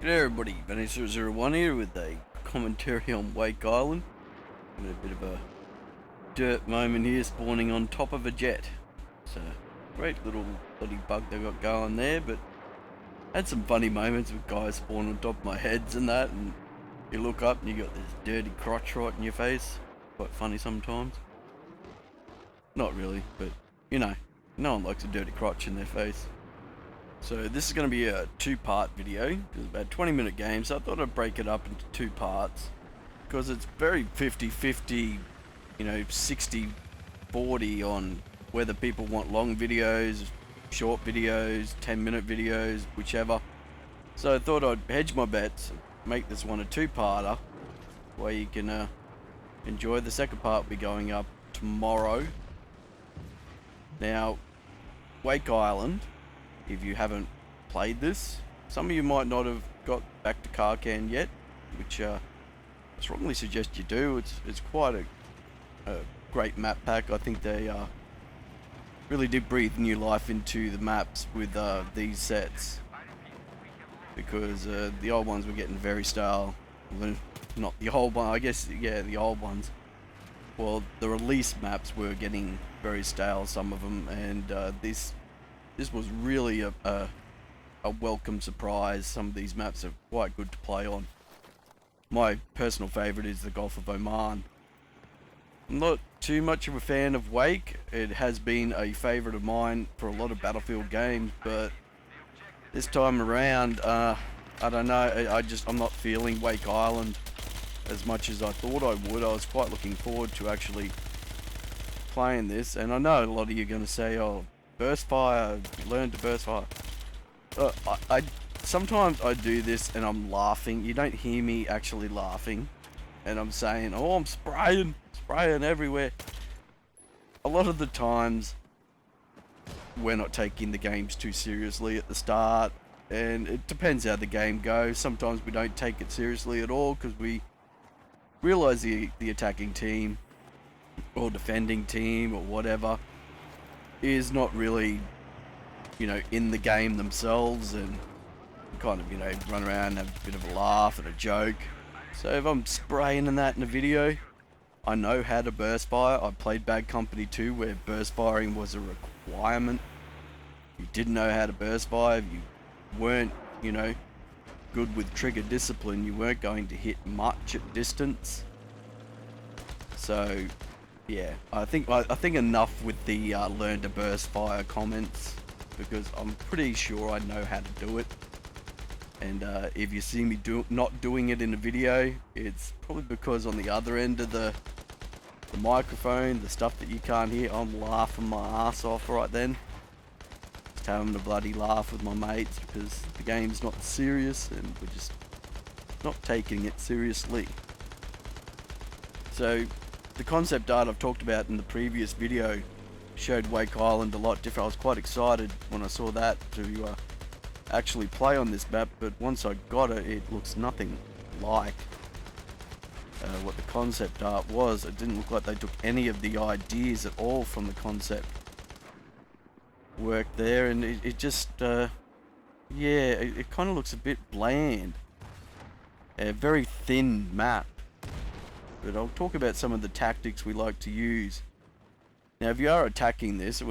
G'day everybody, Vanessa01 here with a commentary on Wake Island. Got a bit of a dirt moment here, spawning on top of a jet. It's a great little bloody bug they got going there, but had some funny moments with guys spawning on top of my heads and that, and you look up and you got this dirty crotch right in your face. Quite funny sometimes. Not really, but you know, no one likes a dirty crotch in their face. So this is going to be a two-part video. It's about a 20-minute game, so I thought I'd break it up into two parts because it's very 50-50, you know, 60-40 on whether people want long videos, short videos, 10-minute videos, whichever. So I thought I'd hedge my bets, make this one a two-parter where you can enjoy. The second part will be going up tomorrow. Now, Wake Island, if you haven't played this, some of you might not have got back to Karkan yet, which I strongly suggest you do. It's quite a great map pack. I think they really did breathe new life into the maps with these sets, because the old ones were getting very stale. Not the old one, I guess, yeah, the old ones. Well, the release maps were getting very stale, some of them, and this was really a welcome surprise. Some of these maps are quite good to play on. My personal favourite is the Gulf of Oman. I'm not too much of a fan of Wake. It has been a favourite of mine for a lot of Battlefield games, but this time around, I don't know, I'm not feeling Wake Island as much as I thought I would. I was quite looking forward to actually playing this, and I know a lot of you are going to say, oh, burst fire, learn to burst fire. Sometimes I do this and I'm laughing. You don't hear me actually laughing, and I'm saying, oh, I'm spraying everywhere. A lot of the times we're not taking the games too seriously at the start, and it depends how the game goes. Sometimes we don't take it seriously at all because we realize the attacking team or defending team or whatever is not really, you know, in the game themselves, and kind of, you know, run around and have a bit of a laugh and a joke. So if I'm spraying and that in a video, I know how to burst fire. I played Bad Company 2 where burst firing was a requirement. You didn't know how to burst fire, if you weren't, you know, good with trigger discipline, you weren't going to hit much at distance. So yeah, I think enough with the learn to burst fire comments, because I'm pretty sure I know how to do it. And if you see me not doing it in a video, it's probably because on the other end of the microphone, the stuff that you can't hear, I'm laughing my ass off right then. Just having a bloody laugh with my mates because the game's not serious and we're just not taking it seriously. So the concept art I've talked about in the previous video showed Wake Island a lot different. I was quite excited when I saw that to actually play on this map, but once I got it, it looks nothing like what the concept art was. It didn't look like they took any of the ideas at all from the concept work there, and it just, yeah, it kind of looks a bit bland. A very thin map. But I'll talk about some of the tactics we like to use. Now, if you are attacking this,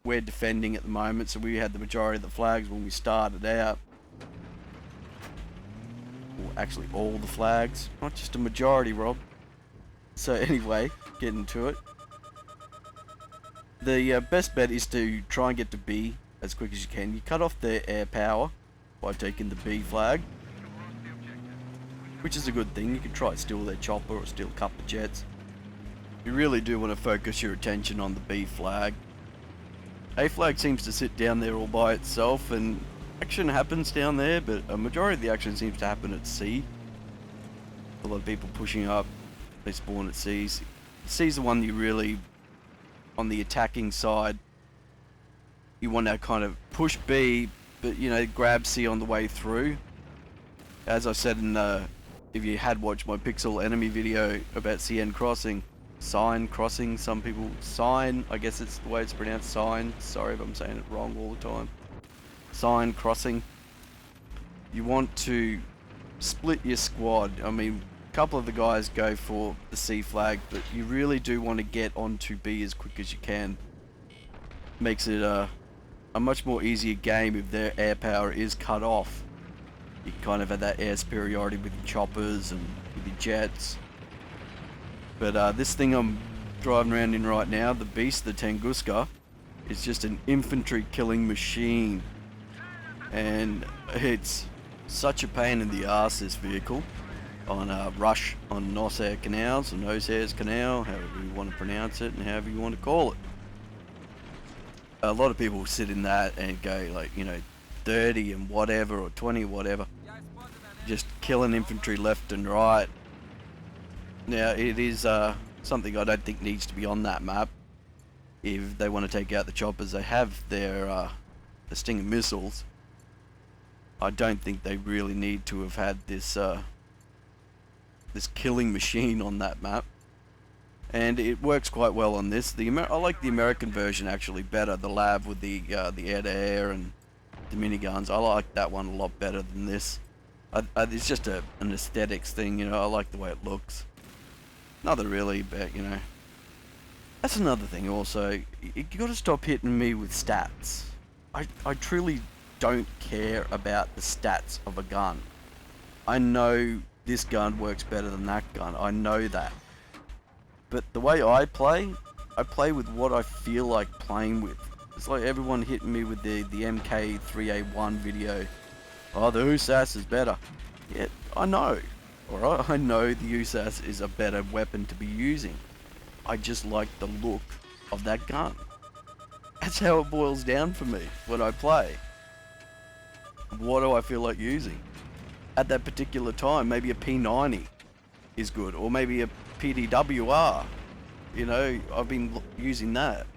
we're defending at the moment, so we had the majority of the flags when we started out. Or actually all the flags, not just a majority, Rob. So anyway, getting to it. The best bet is to try and get to B as quick as you can. You cut off their air power by taking the B flag, which is a good thing. You can try to steal their chopper or steal a couple of jets. You really do want to focus your attention on the B flag. A flag seems to sit down there all by itself, and action happens down there, but a majority of the action seems to happen at C. A lot of people pushing up, they spawn at C. C's the one you really, on the attacking side, you want to kind of push B, but you know, grab C on the way through. As I said in if you had watched my Pixel Enemy video about CN Crossing, Sign Crossing, some people, Sign, I guess it's the way it's pronounced, Sign, sorry if I'm saying it wrong all the time. Sign Crossing. You want to split your squad. I mean, a couple of the guys go for the C flag, but you really do want to get onto B as quick as you can. Makes it a much more easier game if their air power is cut off. You kind of have that air superiority with your choppers and with your jets. But this thing I'm driving around in right now, the Beast, the Tunguska, is just an infantry killing machine. And it's such a pain in the ass, this vehicle, on rush on Nosair canals, or Nosair's canal, however you want to pronounce it and however you want to call it. A lot of people sit in that and go like, you know, 30 and whatever, or 20 whatever, just killing infantry left and right. Now it is something I don't think needs to be on that map. If they want to take out the choppers, they have their the Stinger missiles. I don't think they really need to have had this this killing machine on that map, and it works quite well on this. I like the American version actually better, the Lav with the air-to-air and the miniguns. I like that one a lot better than this. It's just an aesthetics thing, you know. I like the way it looks. Nothing really, but you know, that's another thing also. You gotta stop hitting me with stats. I truly don't care about the stats of a gun. I know this gun works better than that gun. I know that. But the way I play with what I feel like playing with. It's like everyone hitting me with the MK3A1 video. Oh, the USAS is better. Yeah, I know. Alright, I know the USAS is a better weapon to be using. I just like the look of that gun. That's how it boils down for me when I play. What do I feel like using? At that particular time, maybe a P90 is good, or maybe a PDWR. You know, I've been using that.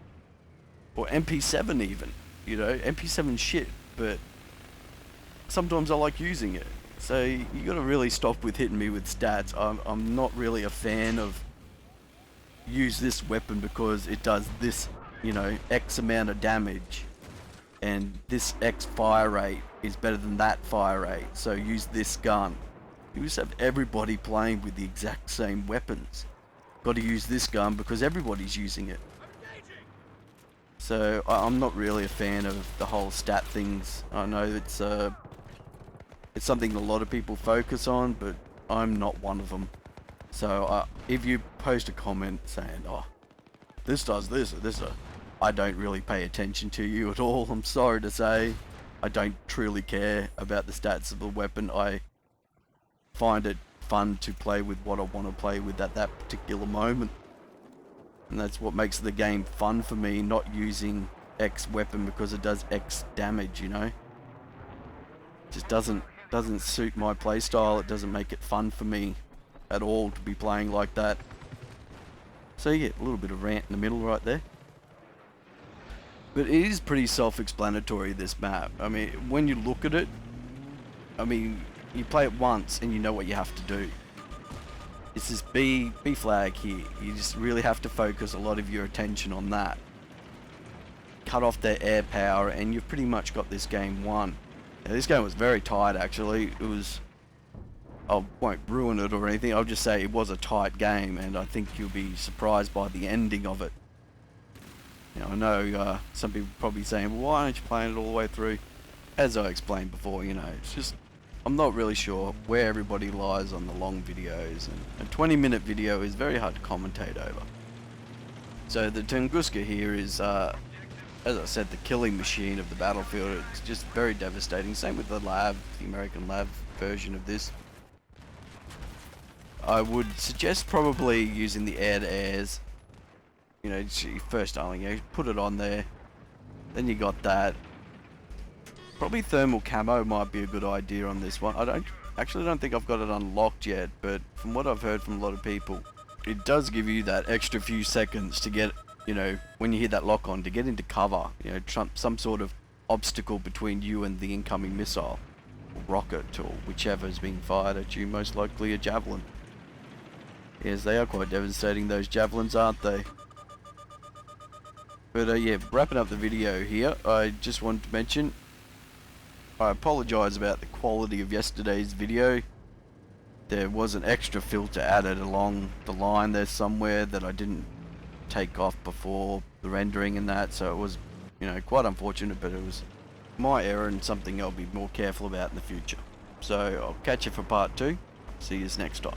Or MP7 even. You know, MP7 shit, but sometimes I like using it. So you gotta really stop with hitting me with stats. I'm not really a fan of use this weapon because it does this, you know, X amount of damage, and this X fire rate is better than that fire rate, so use this gun. You just have everybody playing with the exact same weapons. Got to use this gun because everybody's using it. So I'm not really a fan of the whole stat things. I know it's something a lot of people focus on, but I'm not one of them. So if you post a comment saying, oh, this does this or this, I don't really pay attention to you at all. I'm sorry to say. I don't truly care about the stats of the weapon. I find it fun to play with what I want to play with at that particular moment. And that's what makes the game fun for me, not using X weapon because it does X damage, you know? It just doesn't suit my playstyle. It doesn't make it fun for me at all to be playing like that. So yeah, a little bit of rant in the middle right there. But it is pretty self-explanatory, this map. I mean, when you look at it, I mean, you play it once and you know what you have to do. It's this B flag here. You just really have to focus a lot of your attention on that. Cut off their air power and you've pretty much got this game won. Now, this game was very tight actually. It was... I won't ruin it or anything, I'll just say it was a tight game, and I think you'll be surprised by the ending of it. Now, I know some people are probably saying, well, why aren't you playing it all the way through? As I explained before, you know, it's just, I'm not really sure where everybody lies on the long videos, and a 20-minute video is very hard to commentate over. So the Tunguska here is, as I said, the killing machine of the battlefield. It's just very devastating. Same with the Lav, the American Lav version of this. I would suggest probably using the air-to-airs. You know, first only, you know, put it on there. Then you got that. Probably thermal camo might be a good idea on this one. I don't think I've got it unlocked yet, but from what I've heard from a lot of people, it does give you that extra few seconds to get, you know, when you hit that lock on, to get into cover. You know, some sort of obstacle between you and the incoming missile, or rocket, or whichever is being fired at you, most likely a javelin. Yes, they are quite devastating, those javelins, aren't they? But yeah, wrapping up the video here, I just wanted to mention, I apologise about the quality of yesterday's video. there was an extra filter added along the line there somewhere that I didn't take off before the rendering and that, so it was, you know, quite unfortunate, but it was my error and something I'll be more careful about in the future. So I'll catch you for part 2. See you next time.